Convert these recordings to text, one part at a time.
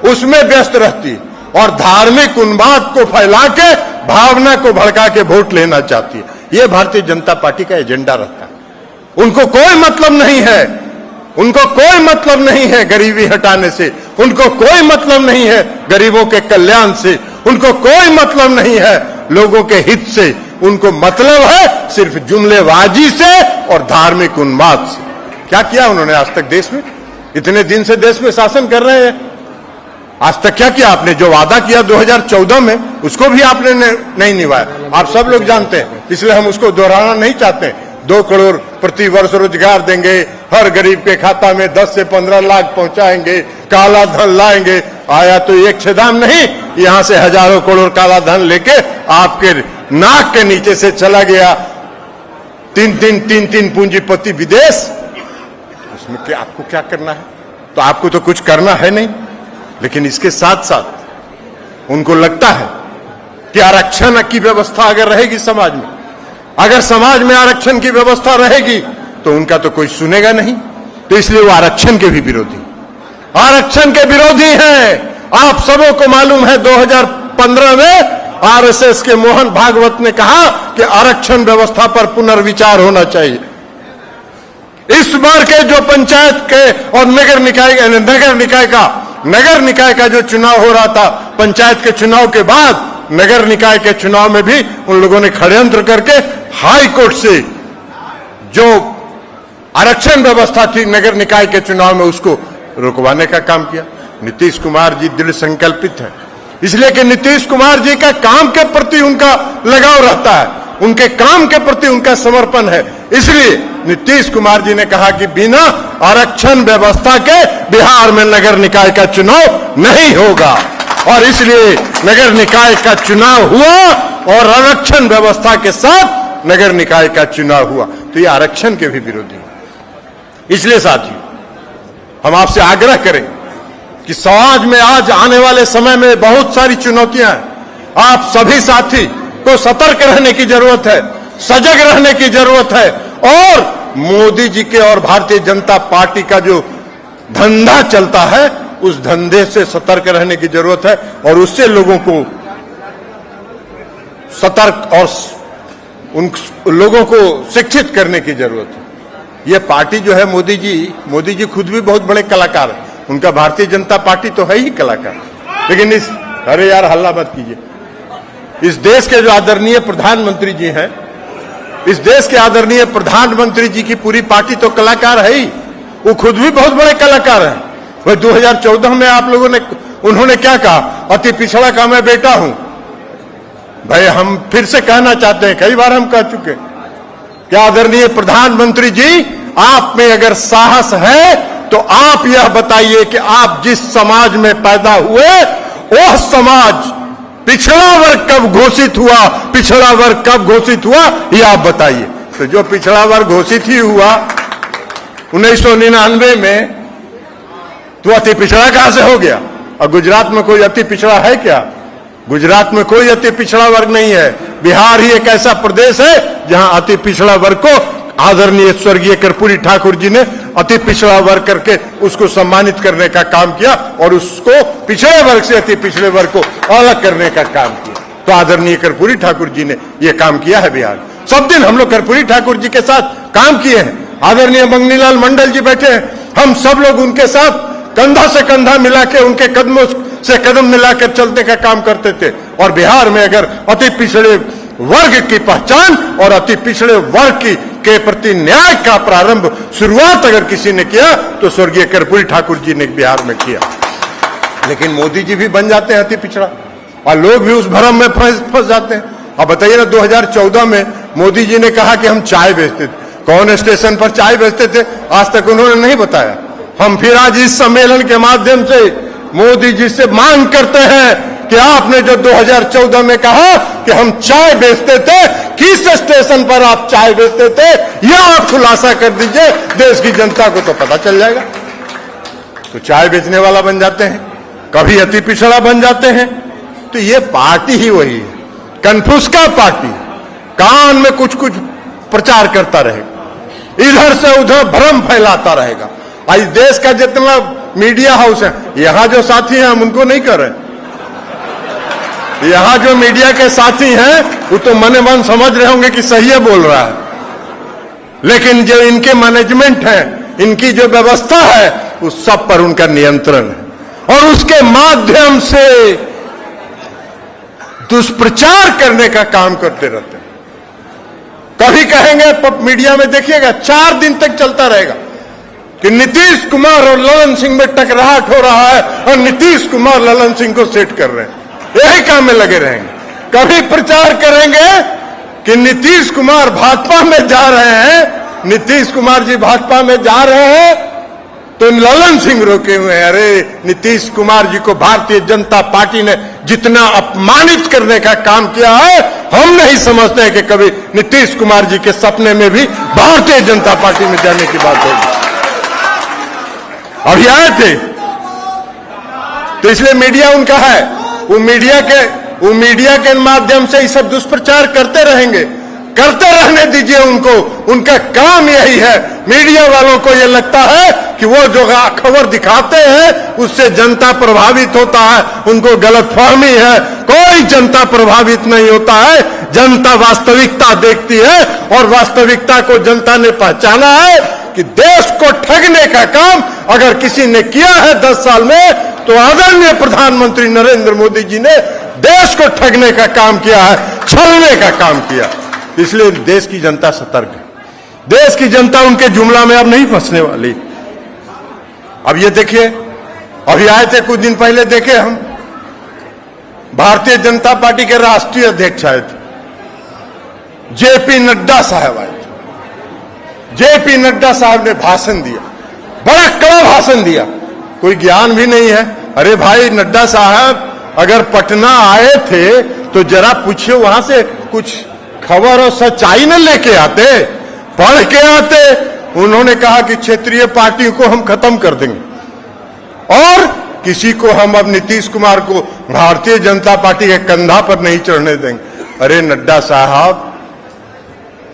उसमें व्यस्त रहती है और धार्मिक उन्माद को फैला के, भावना को भड़का के वोट लेना चाहती है। यह भारतीय जनता पार्टी का एजेंडा रहता है। उनको कोई मतलब नहीं है, उनको कोई मतलब नहीं है गरीबी हटाने से, उनको कोई मतलब नहीं है गरीबों के कल्याण से, उनको कोई मतलब नहीं है लोगों के हित से। उनको मतलब है सिर्फ जुमलेबाजी से और धार्मिक उन्माद से। क्या किया उन्होंने आज तक देश में? इतने दिन से देश में शासन कर रहे हैं, आज तक क्या किया आपने? जो वादा किया 2014 में, उसको भी आपने नहीं निभाया। आप सब लोग जानते हैं, इसलिए हम उसको दोहराना नहीं चाहते। 2 करोड़ प्रति वर्ष रोजगार देंगे, हर गरीब के खाता में 10 से 15 लाख पहुंचाएंगे, काला धन लाएंगे। आया तो एक छेदाम नहीं, यहां से हजारों करोड़ काला धन लेके आपके नाक के नीचे से चला गया। 3 पूंजीपति विदेश। उसमें क्या आपको क्या करना है? तो आपको तो कुछ करना है नहीं, लेकिन इसके साथ साथ उनको लगता है कि आरक्षण की व्यवस्था अगर रहेगी समाज में, अगर समाज में आरक्षण की व्यवस्था रहेगी तो उनका तो कोई सुनेगा नहीं। तो इसलिए वो आरक्षण के भी विरोधी, आरक्षण के विरोधी हैं। आप सबों को मालूम है 2015 में आरएसएस के मोहन भागवत ने कहा कि आरक्षण व्यवस्था पर पुनर्विचार होना चाहिए। इस बार के जो पंचायत के और नगर निकाय का जो चुनाव हो रहा था, पंचायत के चुनाव के बाद नगर निकाय के चुनाव में भी उन लोगों ने षड्यंत्र करके हाई कोर्ट से जो आरक्षण व्यवस्था थी नगर निकाय के चुनाव में, उसको रुकवाने का काम किया। नीतीश कुमार जी दृढ़ संकल्पित है, इसलिए कि नीतीश कुमार जी का काम के प्रति उनका लगाव रहता है, उनके काम के प्रति उनका समर्पण है। इसलिए नीतीश कुमार जी ने कहा कि बिना आरक्षण व्यवस्था के बिहार में नगर निकाय का चुनाव नहीं होगा, और इसलिए नगर निकाय का चुनाव हुआ और आरक्षण व्यवस्था के साथ नगर निकाय का चुनाव हुआ। तो ये आरक्षण के भी विरोधी है। इसलिए साथियों, हम आपसे आग्रह करें कि समाज में आज आने वाले समय में बहुत सारी चुनौतियां हैं। आप सभी साथी को सतर्क रहने की जरूरत है, सजग रहने की जरूरत है, और मोदी जी के और भारतीय जनता पार्टी का जो धंधा चलता है, उस धंधे से सतर्क रहने की जरूरत है, और उससे लोगों को सतर्क और उन लोगों को शिक्षित करने की जरूरत है। यह पार्टी जो है मोदी जी खुद भी बहुत बड़े कलाकार हैं, उनका भारतीय जनता पार्टी तो है ही कलाकार, लेकिन अरे यार हल्ला मत कीजिए। इस देश के जो आदरणीय प्रधानमंत्री जी हैं, इस देश के आदरणीय प्रधानमंत्री जी की पूरी पार्टी तो कलाकार है ही, वो खुद भी बहुत बड़े कलाकार हैं। वह 2014 में आप लोगों ने, उन्होंने क्या कहा? अति पिछड़ा का मैं बेटा हूं। भाई हम फिर से कहना चाहते हैं, कई बार हम कह चुके, क्या आदरणीय प्रधानमंत्री जी, आप में अगर साहस है तो आप यह बताइए कि आप जिस समाज में पैदा हुए, वह समाज पिछड़ा वर्ग कब घोषित हुआ, पिछड़ा वर्ग कब घोषित हुआ, यह आप बताइए। तो जो पिछड़ा वर्ग घोषित ही हुआ 1999 में, तो अति पिछड़ा कहां से हो गया? और गुजरात में कोई अति पिछड़ा है क्या? गुजरात में कोई अति पिछड़ा वर्ग नहीं है। बिहार ही एक ऐसा प्रदेश है जहां अति पिछड़ा वर्ग को आदरणीय स्वर्गीय कर्पूरी ठाकुर जी ने अति पिछड़ा वर्ग करके उसको सम्मानित करने का काम किया, और उसको पिछड़े वर्ग से अति पिछड़े वर्ग को अलग करने का काम किया। तो आदरणीय कर्पूरी ठाकुर जी ने यह काम किया है बिहार। सब दिन हम लोग कर्पूरी ठाकुर जी के साथ काम किए हैं। आदरणीय मंगनीलाल मंडल जी बैठे हैं, हम सब लोग उनके साथ कंधा से कंधा मिला के, उनके कदमों से कदम मिलाकर चलने का काम करते थे। और बिहार में अगर अति पिछड़े वर्ग की पहचान और अति पिछड़े वर्ग के प्रति न्याय का प्रारंभ, शुरुआत अगर किसी ने किया तो स्वर्गीय कर्पूरी ठाकुर जी ने बिहार में किया। लेकिन मोदी जी भी बन जाते हैं अति पिछड़ा, और लोग भी उस भ्रम में फंस जाते हैं। अब बताइए ना, 2014 में मोदी जी ने कहा कि हम चाय बेचते थे। कौन स्टेशन पर चाय बेचते थे, आज तक उन्होंने नहीं बताया। हम फिर आज इस सम्मेलन के माध्यम से मोदी जी से मांग करते हैं कि आपने जो 2014 में कहा कि हम चाय बेचते थे, किस स्टेशन पर आप चाय बेचते थे, यह आप खुलासा कर दीजिए, देश की जनता को तो पता चल जाएगा। तो चाय बेचने वाला बन जाते हैं, कभी अति पिछड़ा बन जाते हैं। तो ये पार्टी ही वही है, कन्फ्यूस्का पार्टी, कान में कुछ कुछ प्रचार करता रहेगा, इधर से उधर भ्रम फैलाता रहेगा। आज देश का जितना मीडिया हाउस है। यहां जो साथी हैं हम उनको नहीं कर रहे। यहां जो मीडिया के साथी हैं वो तो मने मन समझ रहे होंगे कि सही है बोल रहा है, लेकिन जो इनके मैनेजमेंट है, इनकी जो व्यवस्था है, उस सब पर उनका नियंत्रण है और उसके माध्यम से दुष्प्रचार करने का काम करते रहते हैं। कभी कहेंगे मीडिया में देखिएगा 4 दिन तक चलता रहेगा कि नीतीश कुमार और ललन सिंह में टकराहट हो रहा है और नीतीश कुमार ललन सिंह को सेट कर रहे हैं, यही काम में लगे रहेंगे। कभी प्रचार करेंगे कि नीतीश कुमार भाजपा में जा रहे हैं, नीतीश कुमार जी भाजपा में जा रहे हैं, तो ललन सिंह रोके हुए हैं। अरे नीतीश कुमार जी को भारतीय जनता पार्टी ने जितना अपमानित करने का काम किया है, हम नहीं समझते हैं कि कभी नीतीश कुमार जी के सपने में भी भारतीय जनता पार्टी में जाने की बात होगी। अभी आए थे तो इसलिए मीडिया उनका है, वो मीडिया के माध्यम से ये सब दुष्प्रचार करते रहेंगे, करते रहने दीजिए उनको। उनका काम यही है। मीडिया वालों को यह लगता है कि वो जो खबर दिखाते हैं उससे जनता प्रभावित होता है, उनको गलतफहमी है। कोई जनता प्रभावित नहीं होता है, जनता वास्तविकता देखती है और वास्तविकता को जनता ने पहचाना है कि देश को ठगने का काम अगर किसी ने किया है 10 साल में, तो आदरणीय प्रधानमंत्री नरेंद्र मोदी जी ने देश को ठगने का काम किया है, छलने का काम किया। इसलिए देश की जनता सतर्क है। देश की जनता उनके जुमला में अब नहीं फंसने वाली। अब ये देखिए, अभी आए थे कुछ दिन पहले, देखे हम भारतीय जनता पार्टी के राष्ट्रीय अध्यक्ष आए थे, जेपी नड्डा साहब आए थे। जेपी नड्डा साहब ने भाषण दिया, बड़ा कड़ा भाषण दिया, कोई ज्ञान भी नहीं है। अरे भाई नड्डा साहब, अगर पटना आए थे तो जरा पूछिए, वहां से कुछ खबर और सच्चाई न लेके आते, पढ़ के आते। उन्होंने कहा कि क्षेत्रीय पार्टियों को हम खत्म कर देंगे और किसी को हम अब नीतीश कुमार को भारतीय जनता पार्टी के कंधा पर नहीं चढ़ने देंगे। अरे नड्डा साहब,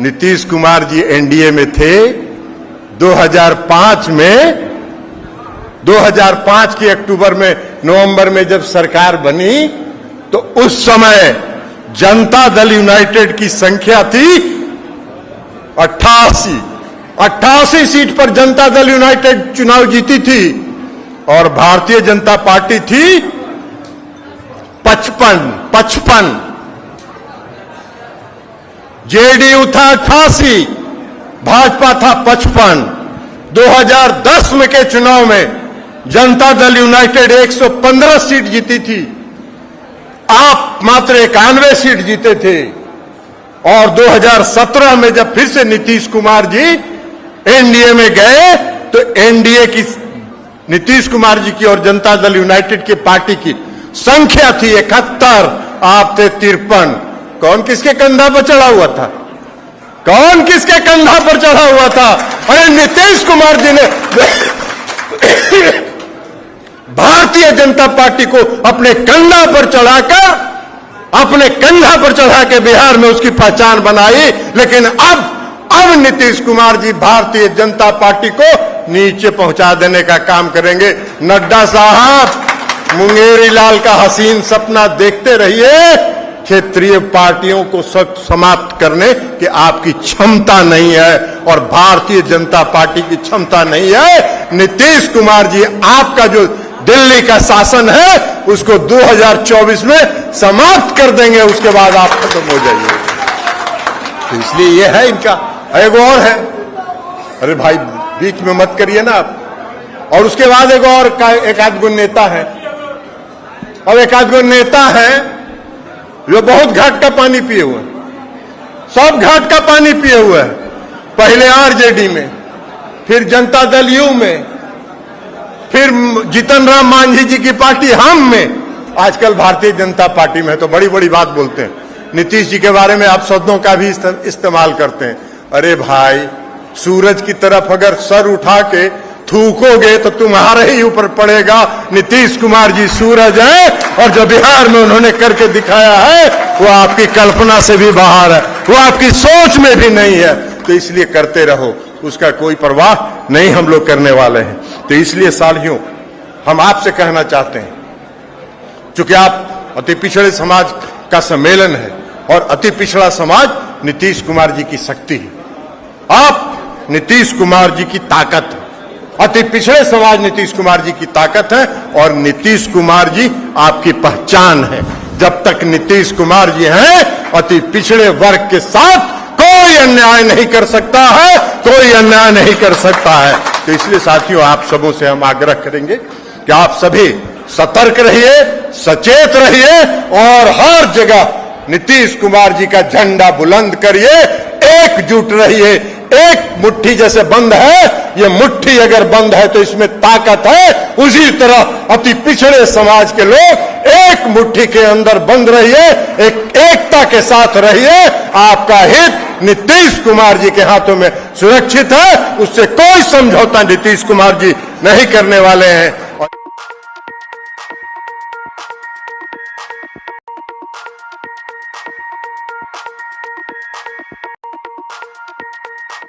नीतीश कुमार जी एनडीए में थे 2005 में, 2005 के अक्टूबर में, नवंबर में जब सरकार बनी तो उस समय जनता दल यूनाइटेड की संख्या थी 88 सीट पर जनता दल यूनाइटेड चुनाव जीती थी और भारतीय जनता पार्टी थी 55। जेडीयू था 88, भाजपा था 55। 2010 में के चुनाव में जनता दल यूनाइटेड 115 सीट जीती थी, आप मात्र 91 सीट जीते थे। और 2017 में जब फिर से नीतीश कुमार जी एनडीए में गए तो एनडीए की, नीतीश कुमार जी की और जनता दल यूनाइटेड की पार्टी की संख्या थी 71, आप थे 53। कौन किसके कंधा पर चढ़ा हुआ था? कौन किसके कंधा पर चढ़ा हुआ था? अरे नीतीश कुमार जी ने भारतीय जनता पार्टी को अपने कंधा पर चढ़ा के बिहार में उसकी पहचान बनाई। लेकिन अब नीतीश कुमार जी भारतीय जनता पार्टी को नीचे पहुंचा देने का काम करेंगे। नड्डा साहब, मुंगेरी लाल का हसीन सपना देखते रहिए। क्षेत्रीय पार्टियों को समाप्त करने की आपकी क्षमता नहीं है और भारतीय जनता पार्टी की क्षमता नहीं है। नीतीश कुमार जी, आपका जो दिल्ली का शासन है उसको 2024 में समाप्त कर देंगे, उसके बाद आप खत्म हो जाइए। तो इसलिए ये है इनका। एक और है, अरे भाई बीच में मत करिए ना आप। और उसके बाद एक आध गो नेता है, और एक आध गो नेता है जो बहुत घाट का पानी पिए हुए, सब घाट का पानी पिए हुए हैं। पहले आरजेडी में, फिर जनता दल यू में, फिर जीतन राम मांझी जी की पार्टी हम में, आजकल भारतीय जनता पार्टी में। तो बड़ी बड़ी बात बोलते हैं। नीतीश जी के बारे में आप शब्दों का भी इस्तेमाल करते हैं। अरे भाई, सूरज की तरफ अगर सर उठा के थूकोगे तो तुम्हारे ही ऊपर पड़ेगा। नीतीश कुमार जी सूरज है और जो बिहार में उन्होंने करके दिखाया है वो आपकी कल्पना से भी बाहर है, वो आपकी सोच में भी नहीं है। तो इसलिए करते रहो, उसका कोई परवाह नहीं हम लोग करने वाले हैं। तो इसलिए साथियों, हम आपसे कहना चाहते हैं, चूंकि आप अति पिछड़े समाज का सम्मेलन है और अति पिछड़ा समाज नीतीश कुमार जी की शक्ति है, आप नीतीश कुमार जी की ताकत है, अति पिछड़े समाज नीतीश कुमार जी की ताकत है और नीतीश कुमार जी आपकी पहचान है। जब तक नीतीश कुमार जी हैं, अति पिछड़े वर्ग के साथ कोई अन्याय नहीं कर सकता है, कोई अन्याय नहीं कर सकता है। तो इसलिए साथियों, आप सबों से हम आग्रह करेंगे कि आप सभी सतर्क रहिए, सचेत रहिए और हर जगह नीतीश कुमार जी का झंडा बुलंद करिए, एकजुट रहिए। एक मुट्ठी जैसे बंद है, ये मुट्ठी अगर बंद है तो इसमें ताकत है, उसी तरह अति पिछड़े समाज के लोग एक मुट्ठी के अंदर बंद रहिए, एकता के साथ रहिए। आपका हित नीतीश कुमार जी के हाथों में सुरक्षित है, उससे कोई समझौता नीतीश कुमार जी नहीं करने वाले हैं।